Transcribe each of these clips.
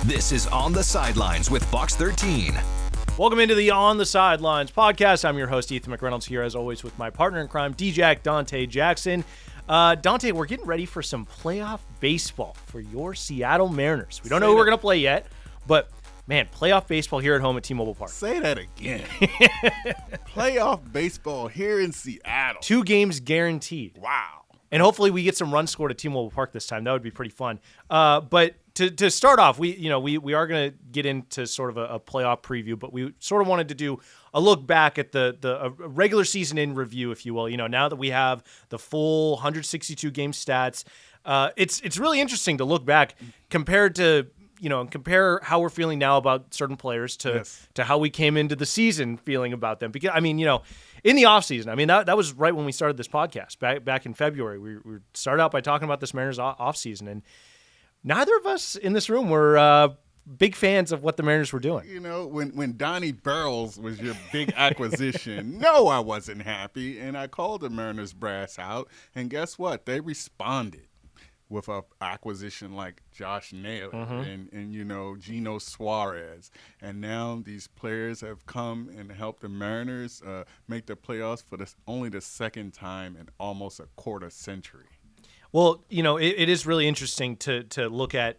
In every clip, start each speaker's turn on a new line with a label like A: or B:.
A: This is On the Sidelines with Bucs 13.
B: Welcome into the On the Sidelines podcast. I'm your host, Ethan McReynolds, here as always with my partner in crime, D-Jack Dante Jackson. Dante, we're getting ready for some playoff baseball for your Seattle Mariners. We don't know who we're going to play yet, but man, playoff baseball here at home at T-Mobile Park.
C: Say that again. Playoff baseball here in Seattle.
B: 2 games guaranteed.
C: Wow.
B: And hopefully we get some runs scored at T-Mobile Park this time. That would be pretty fun. But to start off, we are going to get into sort of a playoff preview, but we sort of wanted to do a look back at the regular season in review, if you will. You know, now that we have the full 162 game stats, it's really interesting to look back compared to, compare how we're feeling now about certain players to how we came into the season feeling about them. Because, in the offseason, that was right when we started this podcast, back in February. We started out by talking about this Mariners offseason, and neither of us in this room were big fans of what the Mariners were doing.
C: You know, when Donnie Barrels was your big acquisition, no, I wasn't happy, and I called the Mariners brass out, and guess what? They responded with an acquisition like Josh Naylor and Gino Suarez. And now these players have come and helped the Mariners make the playoffs for only the second time in almost a quarter century.
B: Well, it is really interesting to look at,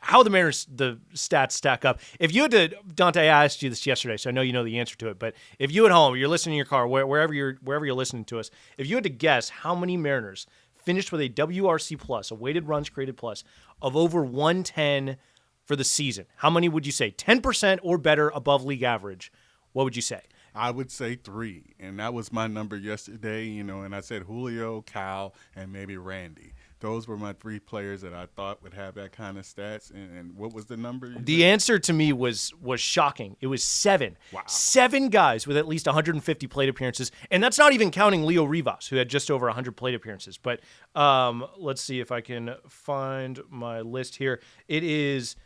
B: how the Mariners, the stats stack up. If you had to, Dante, I asked you this yesterday, so I know you know the answer to it, but if you at home, you're listening in your car, wherever you're listening to us, if you had to guess how many Mariners finished with a WRC plus, a weighted runs created plus, of over 110 for the season, how many would you say? 10% or better above league average? What would you say?
C: I would say 3, and that was my number yesterday, and I said Julio, Cal, and maybe Randy. Those were my 3 players that I thought would have that kind of stats. And what was the number?
B: The answer to me was shocking. It was 7.
C: Wow.
B: 7 guys with at least 150 plate appearances, and that's not even counting Leo Rivas, who had just over 100 plate appearances. But let's see if I can find my list here. It is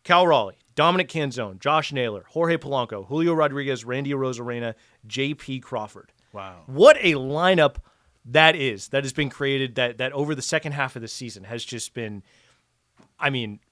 B: Cal Raleigh, Dominic Canzone, Josh Naylor, Jorge Polanco, Julio Rodriguez, Randy Arozarena, J.P. Crawford.
C: Wow.
B: What a lineup that has been created that over the second half of the season has just been,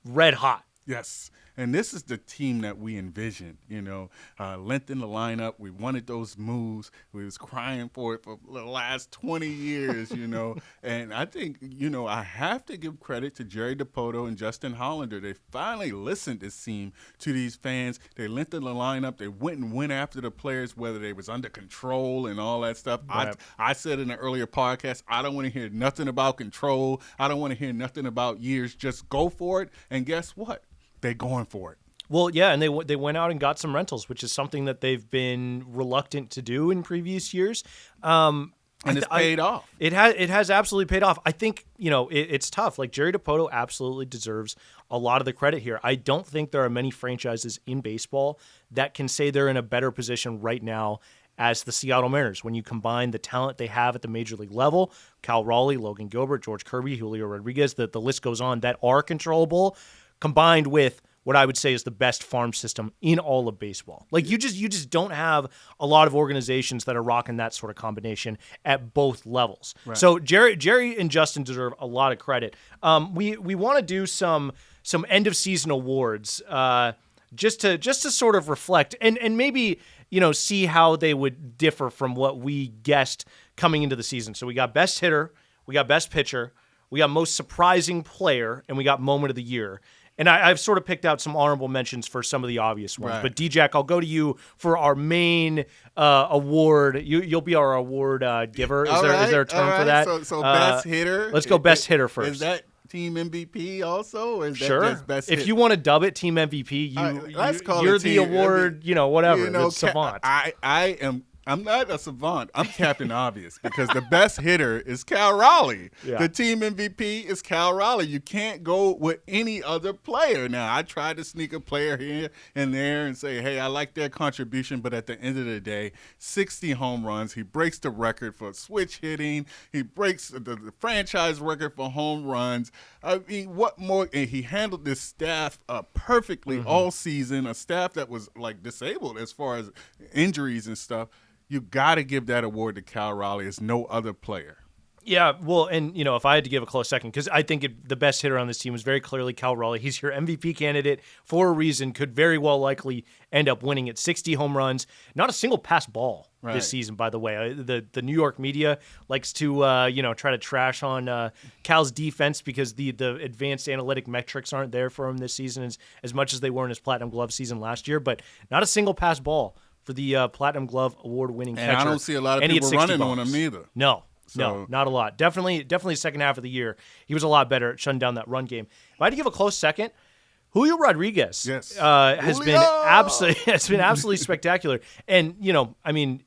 B: red hot.
C: Yes. And this is the team that we envisioned, length in the lineup. We wanted those moves. We was crying for it for the last 20 years, And I think, I have to give credit to Jerry Dipoto and Justin Hollander. They finally listened, it seemed, to these fans. They lengthened the lineup. They went after the players, whether they was under control and all that stuff. Right. I said in an earlier podcast, I don't want to hear nothing about control. I don't want to hear nothing about years. Just go for it. And guess what? They're going for it.
B: Well, yeah, and they went out and got some rentals, which is something that they've been reluctant to do in previous years.
C: And it's paid off.
B: It has absolutely paid off. I think, it's tough. Like, Jerry Dipoto absolutely deserves a lot of the credit here. I don't think there are many franchises in baseball that can say they're in a better position right now as the Seattle Mariners. When you combine the talent they have at the major league level, Cal Raleigh, Logan Gilbert, George Kirby, Julio Rodriguez, the list goes on, that are controllable, combined with what I would say is the best farm system in all of baseball. Like, you just don't have a lot of organizations that are rocking that sort of combination at both levels. Right. So Jerry and Justin deserve a lot of credit. We want to do some end of season awards just to sort of reflect and maybe see how they would differ from what we guessed coming into the season. So we got best hitter, we got best pitcher, we got most surprising player, and we got moment of the year. And I've sort of picked out some honorable mentions for some of the obvious ones. Right. But, D-Jack, I'll go to you for our main award. You'll be our award giver. Is there a term for that?
C: So best hitter?
B: Let's go best hitter first.
C: Is that team MVP also? Or is
B: sure.
C: That just best
B: if
C: hit?
B: you want to dub it team MVP, you're the award, whatever. The savant.
C: I'm not a savant. I'm Captain Obvious because the best hitter is Cal Raleigh. Yeah. The team MVP is Cal Raleigh. You can't go with any other player. Now, I tried to sneak a player here and there and say, hey, I like their contribution, but at the end of the day, 60 home runs. He breaks the record for switch hitting. He breaks the franchise record for home runs. I mean, what more? And he handled this staff perfectly all season, a staff that was, disabled as far as injuries and stuff. You got to give that award to Cal Raleigh as no other player.
B: Yeah, well, and, if I had to give a close second, because I think the best hitter on this team was very clearly Cal Raleigh. He's your MVP candidate for a reason, could very well likely end up winning it. 60 home runs, not a single pass ball this season, by the way. The New York media likes to, try to trash on Cal's defense because the advanced analytic metrics aren't there for him this season as much as they were in his Platinum Glove season last year, but not a single pass ball for the Platinum Glove award-winning catcher.
C: And I don't see a lot of people running on him either.
B: No, not a lot. Definitely second half of the year, he was a lot better at shutting down that run game. If I had to give a close second, Julio Rodriguez has been absolutely spectacular. And,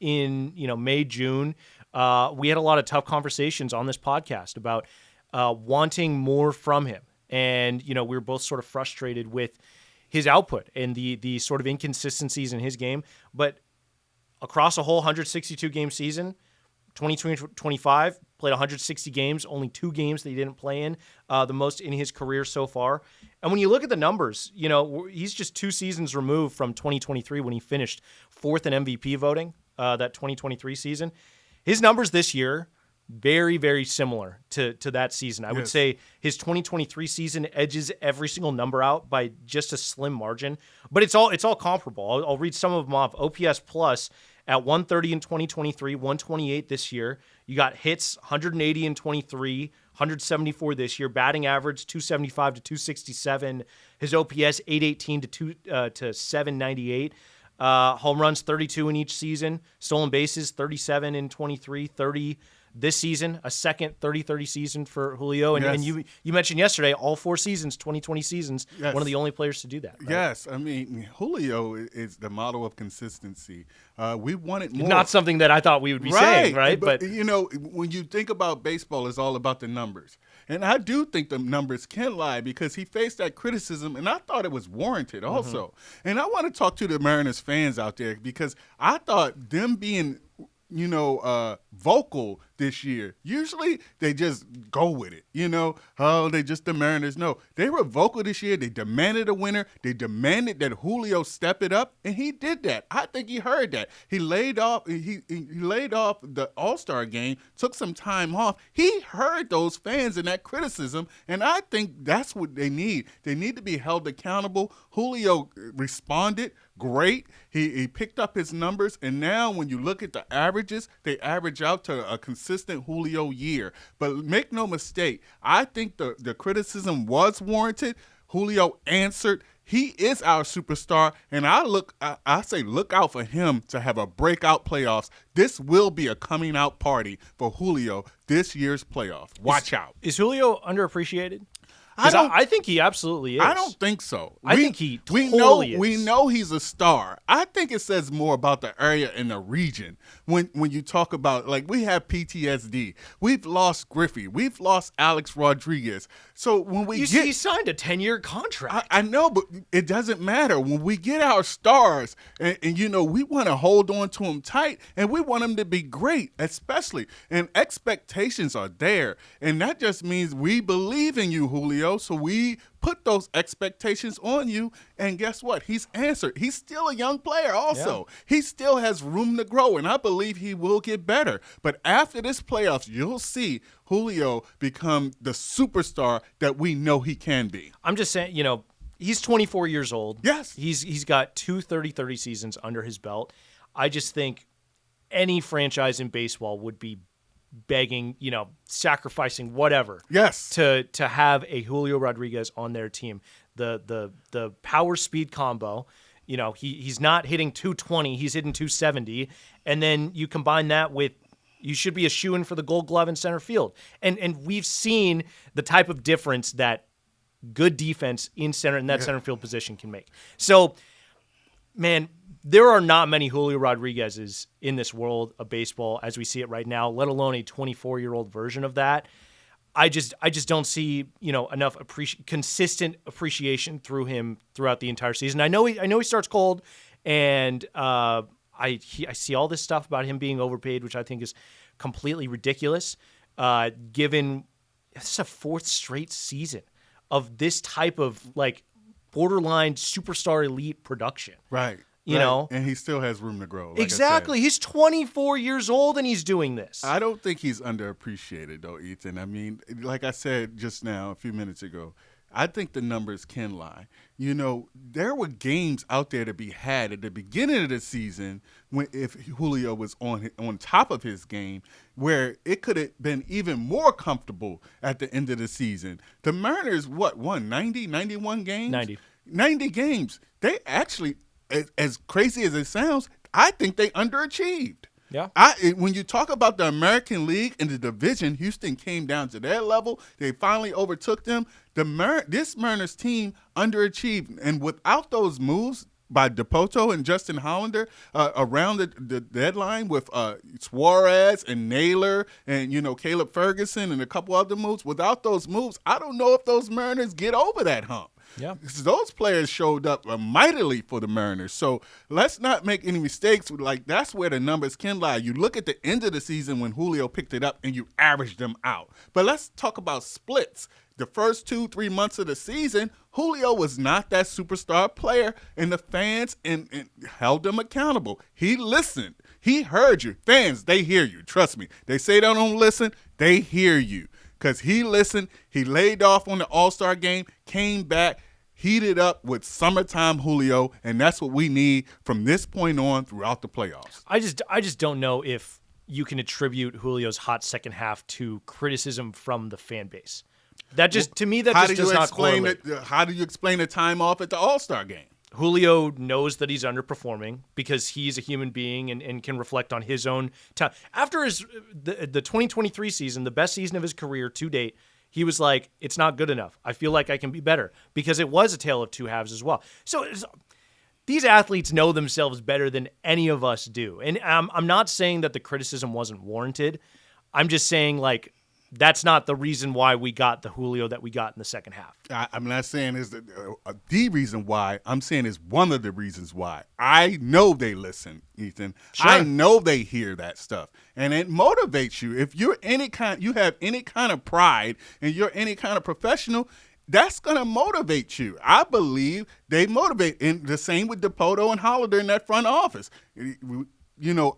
B: in, May, June, we had a lot of tough conversations on this podcast about wanting more from him. And, we were both sort of frustrated with his output and the sort of inconsistencies in his game. But across a whole 162-game season, 2025, played 160 games, only 2 games that he didn't play in, the most in his career so far. And when you look at the numbers, he's just 2 seasons removed from 2023 when he finished 4th in MVP voting, that 2023 season. His numbers this year, very, very similar to that season. I would say his 2023 season edges every single number out by just a slim margin, but it's all comparable. I'll read some of them off. OPS plus at 130 in 2023, 128 this year. You got hits, 180 in 23, 174 this year. Batting average, 275 to 267. His OPS, 818 to 798. Home runs, 32 in each season. Stolen bases, 37 in 23, 30 this season, a second 30-30 season for Julio. And you mentioned yesterday, all 4 seasons, 2020 seasons, one of the only players to do that. Right?
C: Yes. I mean, Julio is the model of consistency. We wanted more.
B: Not something that I thought we would be saying, right?
C: But, when you think about baseball, it's all about the numbers. And I do think the numbers can lie because he faced that criticism, and I thought it was warranted also. Mm-hmm. And I want to talk to the Mariners fans out there because I thought them being vocal this year. Usually they just go with it, they just the Mariners. No, they were vocal this year. They demanded a winner. They demanded that Julio step it up, and he did that. I think he heard that. He laid off the All-Star game, took some time off. He heard those fans and that criticism, and I think that's what they need. They need to be held accountable. Julio responded great. He picked up his numbers, and now when you look at the averages, they average out to a consistent Julio year. But make no mistake, I think the criticism was warranted. Julio answered. He is our superstar, and I say look out for him to have a breakout playoffs. This will be a coming out party for Julio this year's playoff. Watch out.
B: Is Julio underappreciated? I think he absolutely is.
C: I don't think so.
B: I think he totally is.
C: We know he's a star. I think it says more about the area and the region when you talk about, like, we have PTSD. We've lost Griffey. We've lost Alex Rodriguez. So when he
B: signed a 10-year contract.
C: I know, but it doesn't matter. When we get our stars, and we want to hold on to them tight, and we want them to be great, especially. And expectations are there. And that just means we believe in you, Julio. So we put those expectations on you, and guess what? He's answered. He's still a young player also. Yeah. He still has room to grow, and I believe he will get better. But after this playoffs, you'll see Julio become the superstar that we know he can be.
B: I'm just saying, he's 24 years old.
C: Yes.
B: He's got 2 30-30 seasons under his belt. I just think any franchise in baseball would be begging, sacrificing whatever.
C: Yes.
B: To have a Julio Rodriguez on their team. The power speed combo, he's not hitting 220, he's hitting 270. And then you combine that with, you should be a shoo-in for the Gold Glove in center field. And we've seen the type of difference that good defense in center field position can make. So, man, there are not many Julio Rodriguez's in this world of baseball as we see it right now, let alone a 24-year-old version of that. I just don't see, enough consistent appreciation through him throughout the entire season. I know he starts cold, and I see all this stuff about him being overpaid, which I think is completely ridiculous, given this is a 4th straight season of this type of, like, borderline superstar elite production.
C: Right.
B: You know,
C: and he still has room to grow. Like
B: exactly. He's 24 years old and he's doing this.
C: I don't think he's underappreciated, though, Ethan. I mean, like I said just now, a few minutes ago, I think the numbers can lie. You know, there were games out there to be had at the beginning of the season if Julio was on top of his game, where it could have been even more comfortable at the end of the season. The Mariners, won 90, 91 games? 90 games. They actually, as crazy as it sounds, I think they underachieved.
B: Yeah.
C: When you talk about the American League and the division, Houston came down to their level. They finally overtook them. This Mariners team underachieved. And without those moves by DePoto and Justin Hollander around the deadline with Suarez and Naylor and, Caleb Ferguson and a couple other moves, without those moves, I don't know if those Mariners get over that hump.
B: Yeah,
C: those players showed up mightily for the Mariners. So let's not make any mistakes. That's where the numbers can lie. You look at the end of the season when Julio picked it up and you average them out. But let's talk about splits. The first 2-3 months of the season, Julio was not that superstar player, and the fans and held him accountable. He listened. He heard you. Fans, they hear you. Trust me. They say they don't listen. They hear you. Because he listened, he laid off on the All-Star game, came back, heated up with summertime Julio, and that's what we need from this point on throughout the playoffs.
B: I just don't know if you can attribute Julio's hot second half to criticism from the fan base. To me, that just does not correlate.
C: How do you explain the time off at the All-Star game?
B: Julio knows that he's underperforming because he's a human being and can reflect on his own time. After the 2023 season, the best season of his career to date, he was like, it's not good enough. I feel like I can be better, because it was a tale of two halves as well. So these athletes know themselves better than any of us do. And I'm not saying that the criticism wasn't warranted. I'm just saying, that's not the reason why we got the Julio that we got in the second half.
C: I'm not saying is the reason why. I'm saying is one of the reasons why. I know they listen, Ethan. Sure. I know they hear that stuff, and it motivates you. If you have any kind of pride, and you're any kind of professional, that's going to motivate you. I believe they motivate. And the same with DePoto and Hollander in that front office.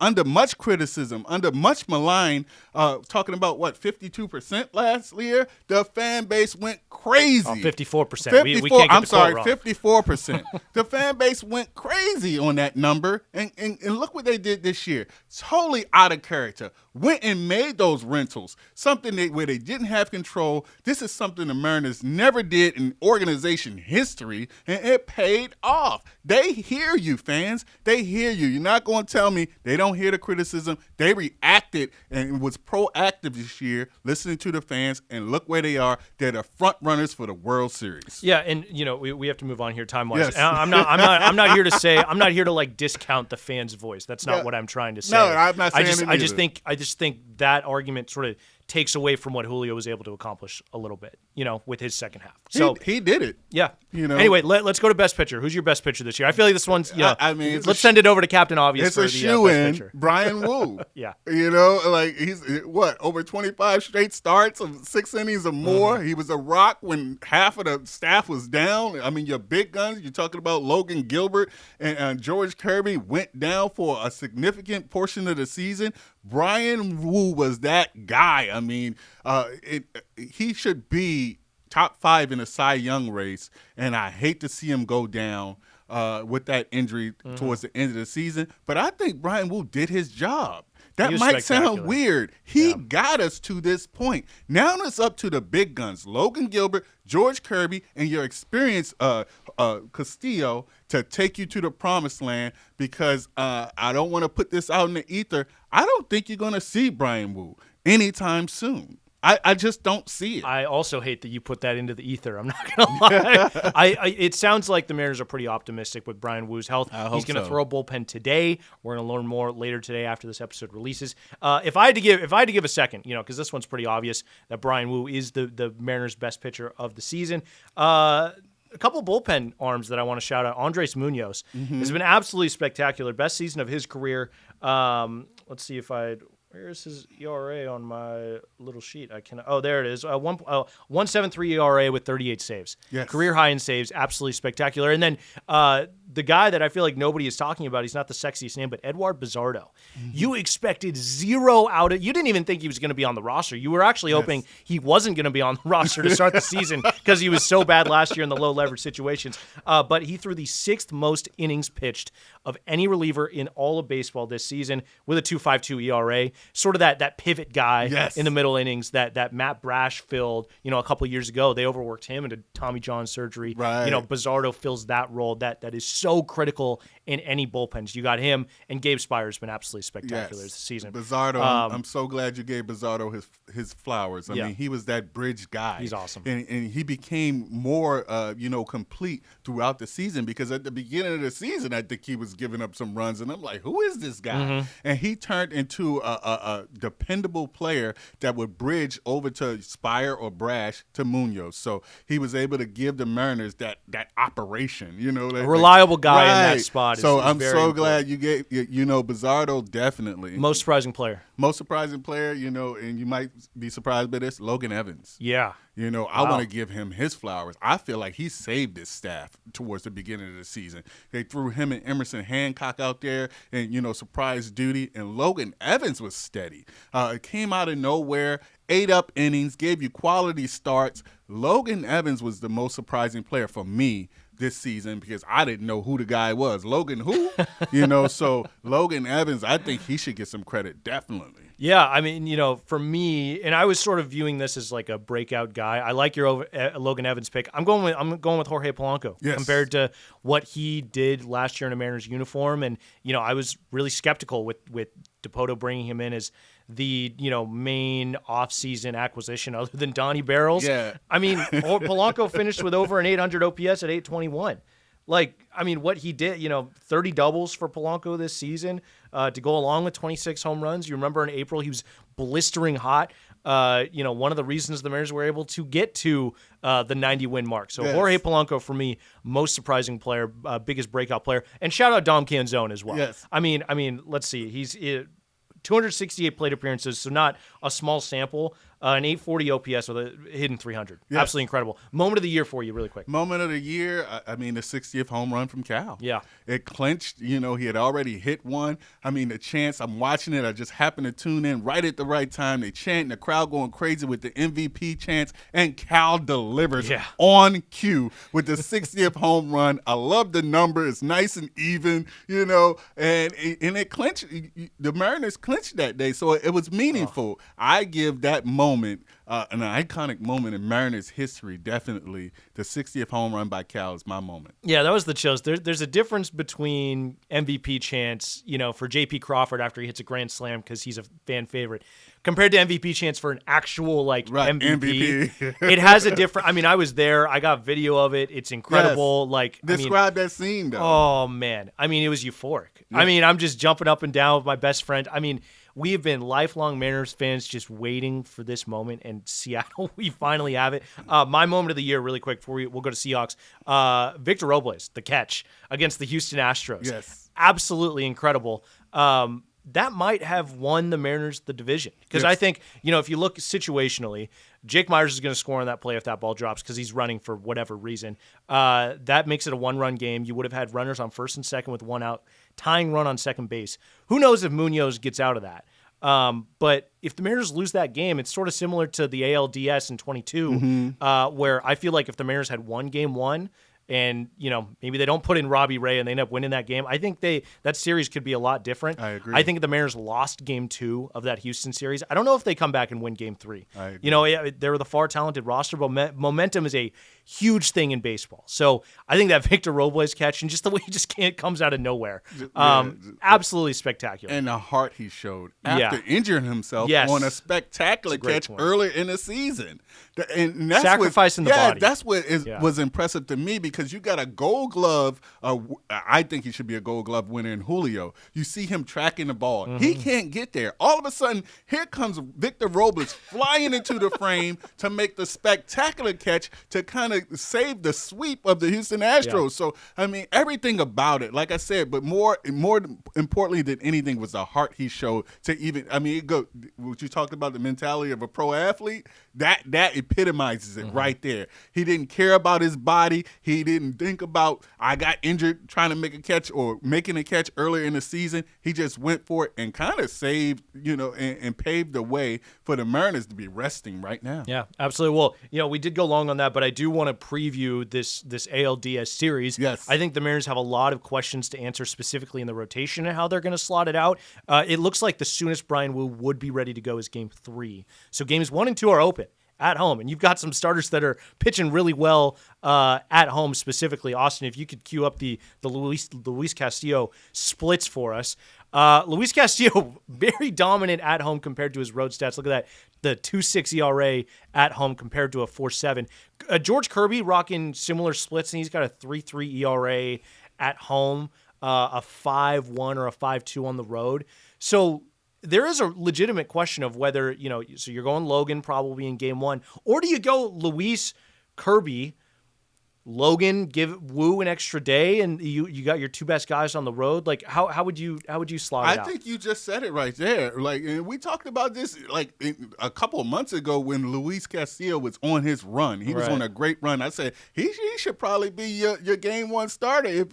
C: Under much criticism, under much malign, talking about 52% last year, the fan base went crazy.
B: 54%. We can't get the quote wrong.
C: 54%. The fan base went crazy on that number, and look what they did this year. Totally out of character. Went and made those rentals, something where they didn't have control. This is something the Mariners never did in organization history, and it paid off. They hear you, fans. They hear you. You're not going to tell me they don't hear the criticism. They reacted and was proactive this year, listening to the fans, and look where they are. They're the front runners for the World Series.
B: Yeah, and we have to move on here time-wise.
C: Yes.
B: I'm not here to say, I'm not here to discount the fans' voice. That's not what I'm trying to say.
C: No, I'm not saying
B: I just think that argument sort of takes away from what Julio was able to accomplish a little bit, with his second half. So
C: he did it.
B: Yeah. Anyway, let's go to best pitcher. Who's your best pitcher this year? I feel like this one's, let's send it over to Captain Obvious
C: it's
B: for
C: a
B: the
C: shoe-in,
B: best pitcher.
C: Brian Wu.
B: Yeah.
C: He's over 25 straight starts of 6 innings or more. Mm-hmm. He was a rock when half of the staff was down. I mean, your big guns, you're talking about Logan Gilbert and George Kirby went down for a significant portion of the season. Brian Wu was that guy. I mean, he should be top 5 in the Cy Young race, and I hate to see him go down with that injury towards the end of the season. But I think Brian Wu did his job. That might sound weird. He got us to this point. Now it's up to the big guns, Logan Gilbert, George Kirby, and your experienced Castillo to take you to the promised land, because I don't want to put this out in the ether. I don't think you're going to see Brian Wu anytime soon. I just don't see it.
B: I also hate that you put that into the ether. I'm not going to lie. It sounds like the Mariners are pretty optimistic with Brian Wu's health. He's going to throw a bullpen today. We're going to learn more later today after this episode releases. If I had to give a second, because this one's pretty obvious that Brian Wu is the Mariners' best pitcher of the season. A couple bullpen arms that I want to shout out. Andres Munoz has been absolutely spectacular. Best season of his career. Let's see if where's his ERA on my little sheet? There it is. 1.73 ERA with 38 saves.
C: Yes.
B: Career high in saves, absolutely spectacular. And then the guy that I feel like nobody is talking about, he's not the sexiest name, but Eduard Bizzardo. You expected zero out of – you didn't even think he was going to be on the roster. You were actually hoping he wasn't going to be on the roster to start the season because he was so bad last year in the low-leverage situations. But he threw the 6th most innings pitched of any reliever in all of baseball this season with a 2.52 ERA. Sort of that pivot guy in the middle innings that Matt Brash filled, a couple of years ago. They overworked him into Tommy John surgery.
C: Right.
B: Bizzardo fills that role that is so critical in any bullpens. You got him, and Gabe Spire's been absolutely spectacular this season.
C: Bizzardo, I'm so glad you gave Bizzardo his flowers. I mean, he was that bridge guy.
B: He's awesome.
C: And he became more, complete throughout the season, because at the beginning of the season, I think he was giving up some runs, and I'm like, who is this guy? And he turned into a dependable player that would bridge over to Spire or Brash to Munoz. So he was able to give the Mariners that operation,
B: a reliable guy in that spot.
C: So
B: is
C: I'm
B: very
C: so
B: important.
C: glad you gave, Bizzardo definitely.
B: Most surprising player.
C: Most surprising player, and you might be surprised by this, Logan Evans.
B: Yeah.
C: I want to give him his flowers. I feel like he saved his staff towards the beginning of the season. They threw him and Emerson Hancock out there and, surprise duty, and Logan Evans was steady. It came out of nowhere, 8 up innings, gave you quality starts. Logan Evans was the most surprising player for me this season, because I didn't know who the guy was. Logan who? So Logan Evans, I think he should get some credit, definitely.
B: Yeah, I mean, for me, and I was sort of viewing this as like a breakout guy. I like your Logan Evans pick. I'm going with Jorge Polanco compared to what he did last year in a Mariners uniform, and I was really skeptical with DePoto bringing him in as the main offseason acquisition other than Donnie Barrels.
C: Yeah,
B: I mean, Polanco finished with over an 800 OPS at 821. What he did, 30 doubles for Polanco this season to go along with 26 home runs. You remember in April he was blistering hot. One of the reasons the Mariners were able to get to the 90-win mark. So Jorge Polanco, for me, most surprising player, biggest breakout player. And shout out Dom Canzone as well.
C: Yes.
B: I mean, let's see. He's 268 plate appearances, so not a small sample. An 840 OPS with a hidden 300. Yes. Absolutely incredible. Moment of the year for you, really quick.
C: Moment of the year, the 60th home run from Cal.
B: Yeah.
C: It clinched. He had already hit one. I mean, the chance, I'm watching it. I just happened to tune in right at the right time. They chant, the crowd going crazy with the MVP chants, and Cal delivers on cue with the 60th home run. I love the number. It's nice and even, and it clinched. The Mariners clinched that day, so it was meaningful. I give that moment an iconic moment in Mariners history, definitely. The 60th home run by Cal is my moment.
B: Yeah, that was the chills. There's a difference between MVP chants, for J.P. Crawford after he hits a grand slam because he's a fan favorite, compared to MVP chants for an actual MVP. It has a different. I mean, I was there. I got video of it. It's incredible.
C: Yes. Describe that scene, though.
B: Oh man, I mean, it was euphoric. Yeah. I mean, I'm just jumping up and down with my best friend. I mean, we have been lifelong Mariners fans just waiting for this moment, and Seattle, we finally have it. My moment of the year, really quick, before we'll go to Seahawks. Victor Robles, the catch against the Houston Astros.
C: Yes.
B: Absolutely incredible. That might have won the Mariners the division. Because I think, if you look situationally, Jake Myers is going to score on that play if that ball drops because he's running for whatever reason. That makes it a one-run game. You would have had runners on first and second with one out, tying run on second base. Who knows if Munoz gets out of that? But if the Mariners lose that game, it's sort of similar to the ALDS in 22, where I feel like if the Mariners had won game one, and maybe they don't put in Robbie Ray and they end up winning that game, I think that series could be a lot different.
C: I agree.
B: I think the Mariners lost game 2 of that Houston series. I don't know if they come back and win game 3.
C: I agree.
B: They're the far talented roster, but momentum is a huge thing in baseball. So I think that Victor Robles catch, and just the way he comes out of nowhere, absolutely spectacular.
C: And the heart he showed after injuring himself on a spectacular catch earlier in the season. And that's
B: sacrificing the body.
C: That's what was impressive to me, because you got a Gold Glove. I think he should be a Gold Glove winner in Julio. You see him tracking the ball. He can't get there. All of a sudden, here comes Victor Robles flying into the frame to make the spectacular catch to kind kind of saved the sweep of the Houston Astros.
B: Yeah.
C: So, I mean, everything about it, like I said, but more importantly than anything was the heart he showed to even, I mean, what you talked about, the mentality of a pro athlete, that epitomizes it right there. He didn't care about his body. He didn't think about, I got injured trying to make a catch or making a catch earlier in the season. He just went for it and kind of saved, and paved the way for the Mariners to be resting right now.
B: Yeah, absolutely. Well, we did go long on that, but I do want to preview this ALDS series.
C: Yes.
B: I think the Mariners have a lot of questions to answer specifically in the rotation and how they're going to slot it out. It looks like the soonest Brian Wu would be ready to go is Game 3. So Games 1 and 2 are open at home, and you've got some starters that are pitching really well at home specifically. Austin, if you could cue up the Luis Castillo splits for us. Luis Castillo, very dominant at home compared to his road stats. Look at that, the 2.6 ERA at home compared to a 4.7. George Kirby rocking similar splits, and he's got a 3.3 ERA at home, a 5.1 or a 5.2 on the road. So there is a legitimate question of whether, so you're going Logan probably in Game 1, or do you go Luis, Kirby, Logan, give Wu an extra day, and you got your two best guys on the road? Like, how would you slot it out?
C: I think you just said it right there. Like, and we talked about this a couple of months ago when Luis Castillo was on his run. He was on a great run. I said he should probably be your Game 1 starter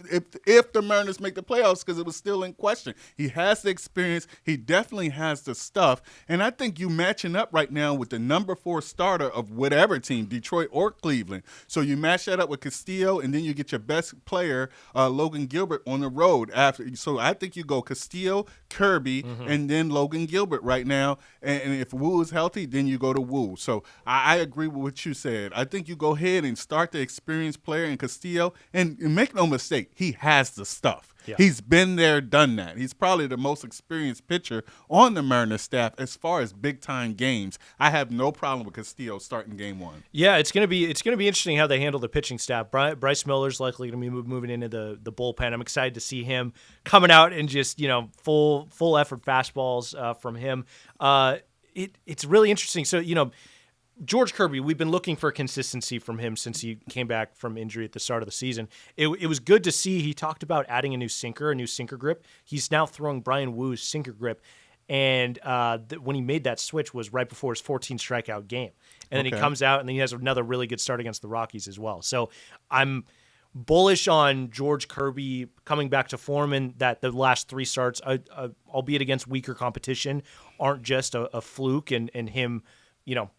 C: if the Mariners make the playoffs, because it was still in question. He has the experience. He definitely has the stuff. And I think you matching up right now with the number 4 starter of whatever team, Detroit or Cleveland. So you match that up with Castillo, and then you get your best player, Logan Gilbert, on the road after. So I think you go Castillo, Kirby, and then Logan Gilbert right now. And if Wu is healthy, then you go to Wu. So I agree with what you said. I think you go ahead and start the experienced player in Castillo, and make no mistake, he has the stuff. Yeah. He's been there, done that. He's probably the most experienced pitcher on the Mariners staff as far as big-time games. I have no problem with Castillo starting Game 1.
B: Yeah, it's gonna be interesting how they handle the pitching staff. Bryce Miller's likely going to be moving into the bullpen. I'm excited to see him coming out and just full effort fastballs from him. It's really interesting. So George Kirby, we've been looking for consistency from him since he came back from injury at the start of the season. It was good to see. He talked about adding a new sinker grip. He's now throwing Brian Wu's sinker grip, and when he made that switch was right before his 14 strikeout game. And then he comes out, and then he has another really good start against the Rockies as well. So I'm bullish on George Kirby coming back to form, and that the last 3 starts, albeit against weaker competition, aren't just a fluke, and him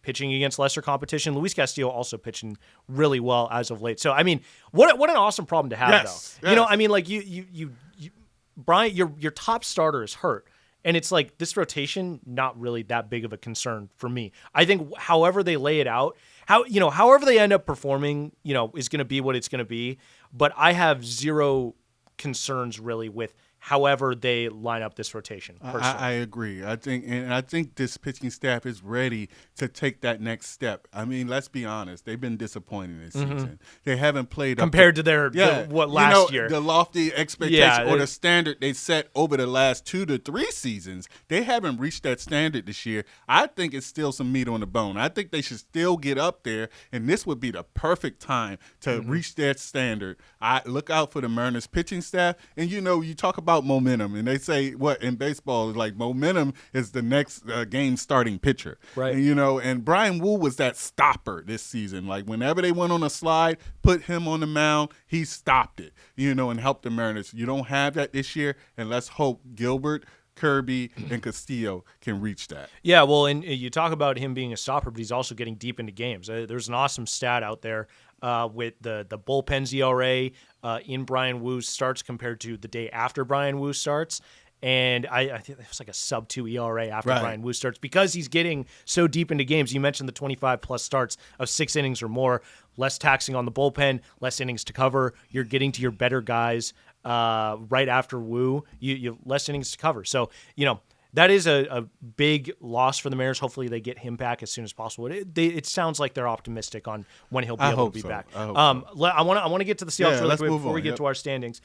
B: pitching against lesser competition. Luis Castillo also pitching really well as of late. So, I mean, what an awesome problem to have, though. Yes. I mean, like you Brian, your top starter is hurt, and it's like this rotation not really that big of a concern for me. I think however they lay it out, however they end up performing, is going to be what it's going to be. But I have zero concerns really with however they line up this rotation.
C: I agree. I think this pitching staff is ready to take that next step. I mean, let's be honest. They've been disappointing this season. They haven't played
B: compared to their last year.
C: The lofty expectation or the standard they set over the last 2 to 3 seasons. They haven't reached that standard this year. I think it's still some meat on the bone. I think they should still get up there, and this would be the perfect time to reach that standard. I look out for the Mariners pitching staff, and you talk about momentum, and they say in baseball, like momentum is the next game starting pitcher, right? And Brian Wu was that stopper this season. Like whenever they went on a slide, put him on the mound, he stopped it, and helped the Mariners. You don't have that this year, and let's hope Gilbert, Kirby, and Castillo can reach that.
B: Yeah, well, and you talk about him being a stopper, but he's also getting deep into games. There's an awesome stat out there with the bullpen's ERA in Brian Wu's starts compared to the day after Brian Wu starts. And I think it was like a sub-2 ERA after Brian Wu starts because he's getting so deep into games. You mentioned the 25-plus starts of 6 innings or more, less taxing on the bullpen, less innings to cover. You're getting to your better guys right after Wu. You less innings to cover. So, that is a big loss for the Mariners. Hopefully they get him back as soon as possible. It sounds like they're optimistic on when he'll be able to be back. I want to get to the Seahawks really quick before we get to our standings.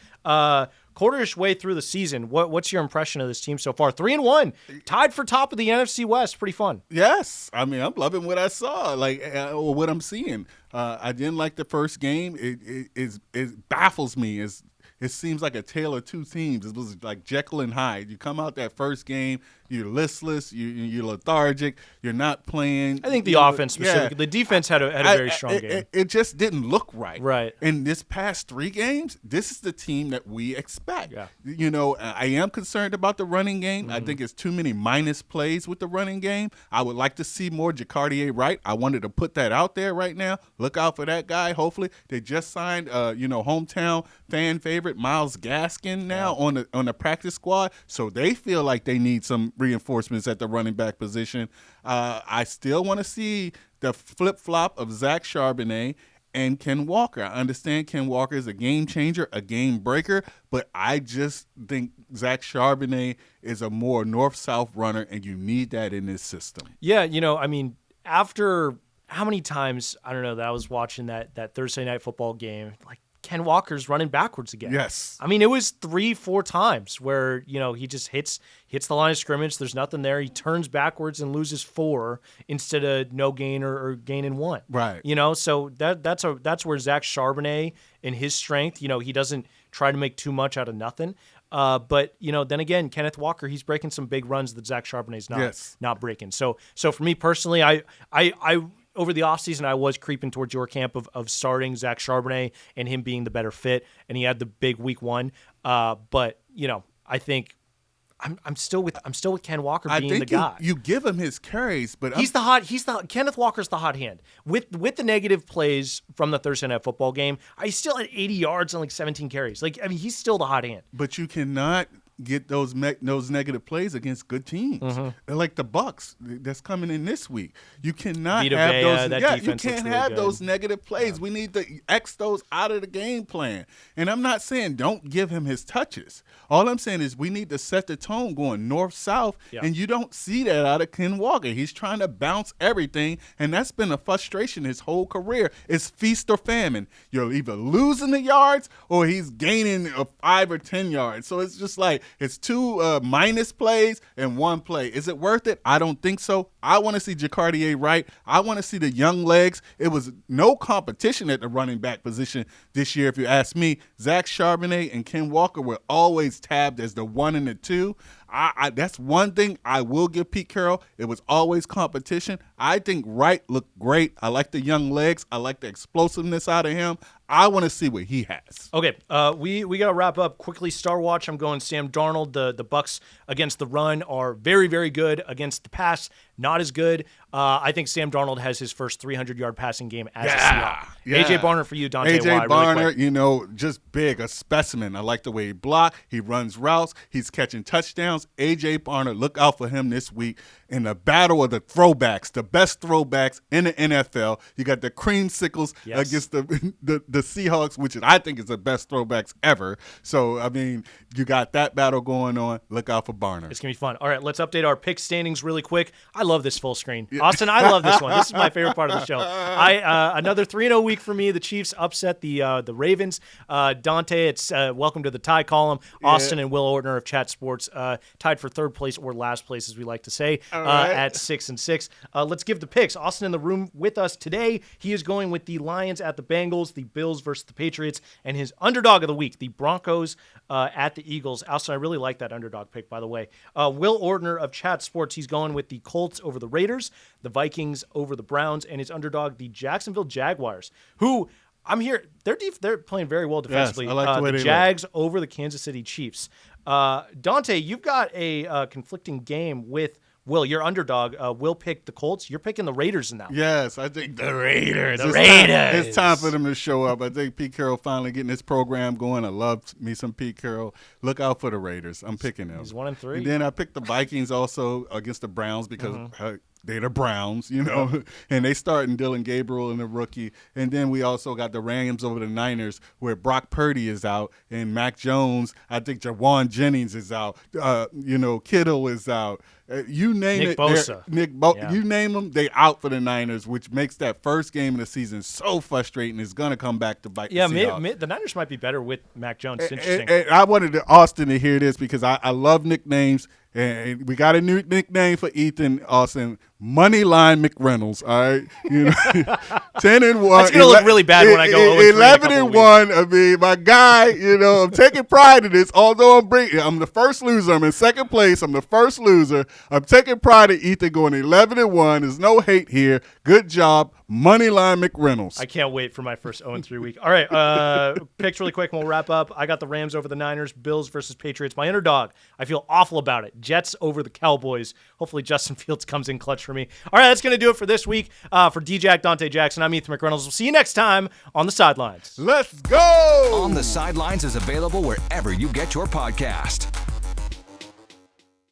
B: quarter-ish way through the season. What's your impression of this team so far? 3-1, tied for top of the NFC West. Pretty fun.
C: Yes, I mean I'm loving what I saw, or what I'm seeing. I didn't like the first game. It baffles me. It seems like a tale of two teams. It was like Jekyll and Hyde. You come out that first game, you're listless, you're lethargic, you're not playing.
B: I think the offense specifically. The defense had a very strong game.
C: It just didn't look right.
B: Right.
C: In this past 3 games, this is the team that we expect.
B: Yeah.
C: I am concerned about the running game. Mm-hmm. I think it's too many minus plays with the running game. I would like to see more Jacardier Wright. I wanted to put that out there right now. Look out for that guy. Hopefully, they just signed, hometown fan favorite Myles Gaskin now on the practice squad, so they feel like they need some reinforcements at the running back position. I still want to see the flip-flop of Zach Charbonnet and Ken Walker. I understand Ken Walker is a game changer, a game breaker, but I just think Zach Charbonnet is a more north-south runner, and you need that in this system.
B: Yeah, after how many times, I don't know, that I was watching that Thursday night football game, like, Ken Walker's running backwards again.
C: Yes.
B: I mean, it was 3-4 times where, he just hits the line of scrimmage. There's nothing there. He turns backwards and loses 4 instead of no gain or gaining 1.
C: Right.
B: So that's where Zach Charbonnet and his strength, he doesn't try to make too much out of nothing. But then again, Kenneth Walker, he's breaking some big runs that Zach Charbonnet's not breaking. So for me personally, I over the offseason, I was creeping towards your camp of starting Zach Charbonnet and him being the better fit, and he had the big week 1. But I think I'm still with Ken Walker being the guy.
C: You give him his carries, but
B: Kenneth Walker's the hot hand. With the negative plays from the Thursday night football game, I still had 80 yards and 17 carries. He's still the hot hand.
C: But you cannot get those negative plays against good teams, like the Bucs that's coming in this week. You cannot have those. You can't have those negative plays. Yeah. We need to X those out of the game plan. And I'm not saying don't give him his touches. All I'm saying is we need to set the tone going north-south, and you don't see that out of Ken Walker. He's trying to bounce everything, and that's been a frustration his whole career. It's feast or famine. You're either losing the yards or he's gaining 5 or 10 yards. So it's just like, it's 2 minus plays and 1 play. Is it worth it? I don't think so. I want to see Jacardier Wright. I want to see the young legs. It was no competition at the running back position this year, if you ask me. Zach Charbonnet and Ken Walker were always tabbed as the 1 and the 2. That's one thing I will give Pete Carroll. It was always competition. I think Wright looked great. I like the young legs. I like the explosiveness out of him. I want to see what he has.
B: Okay, we got to wrap up quickly. Star Watch, I'm going Sam Darnold. The Bucs against the run are very, very good. Against the pass, not as good. I think Sam Darnold has his first 300-yard passing game as a Seahawk.
C: Yeah.
B: A.J. Barner for you, Dante.
C: A.J.
B: Why,
C: Barner,
B: really
C: just big, a specimen. I like the way he blocks. He runs routes. He's catching touchdowns. A.J. Barner, look out for him this week in the battle of the throwbacks, the best throwbacks in the NFL. You got the creamsicles against the Seahawks, which I think is the best throwbacks ever. So, I mean, you got that battle going on. Look out for Barner.
B: It's going to be fun. All right, let's update our pick standings really quick. I love this full screen. Austin, I love this one. This is my favorite part of the show. Another 3-0 week for me. The Chiefs upset the Ravens. Dante, it's welcome to the tie column. Austin and Will Ortner of Chat Sports tied for 3rd place or last place, as we like to say, at 6-6. Let's give the picks. Austin in the room with us today. He is going with the Lions at the Bengals, the Bills versus the Patriots, and his underdog of the week, the Broncos at the Eagles. Austin, I really like that underdog pick, by the way. Will Ortner of Chat Sports, he's going with the Colts over the Raiders, the Vikings over the Browns, and his underdog, the Jacksonville Jaguars, who I'm here. They're playing very well defensively.
C: Yes, I like the way they
B: Jags over the Kansas City Chiefs. Dante, you've got a conflicting game with Will, your underdog. Will picked the Colts. You're picking the Raiders in that one.
C: Yes, I think the Raiders. It's time for them to show up. I think Pete Carroll finally getting this program going. I love me some Pete Carroll. Look out for the Raiders. I'm picking them.
B: He's 1-3.
C: And then I picked the Vikings also against the Browns because they're the Browns, you know, and they starting Dylan Gabriel and the rookie. And then we also got the Rams over the Niners where Brock Purdy is out and Mac Jones. I think Jawan Jennings is out. Kittle is out. You name
B: Nick
C: it.
B: Bosa.
C: You name them, they out for the Niners, which makes that first game of the season so frustrating. It's going to come back to bite the Seahawks.
B: The Niners might be better with Mac Jones. It's interesting.
C: And I wanted Austin to hear this because I love nicknames. And we got a new nickname for Ethan, Austin. Moneyline McReynolds, all right? 10-1.
B: It's going to look really bad when I go
C: 11-1. I mean, my guy, I'm taking pride in this. Although I'm the first loser. I'm in second place. I'm the first loser. I'm taking pride in Ethan going 11-1. There's no hate here. Good job. Moneyline McReynolds.
B: I can't wait for my first 0-3 week. All right, picks really quick and we'll wrap up. I got the Rams over the Niners, Bills versus Patriots. My underdog. I feel awful about it. Jets over the Cowboys. Hopefully Justin Fields comes in clutch for me. All right, that's going to do it for this week. For D-Jack, Dante Jackson, I'm Ethan McReynolds. We'll see you next time on The Sidelines.
C: Let's go!
A: On the Sidelines is available wherever you get your podcast.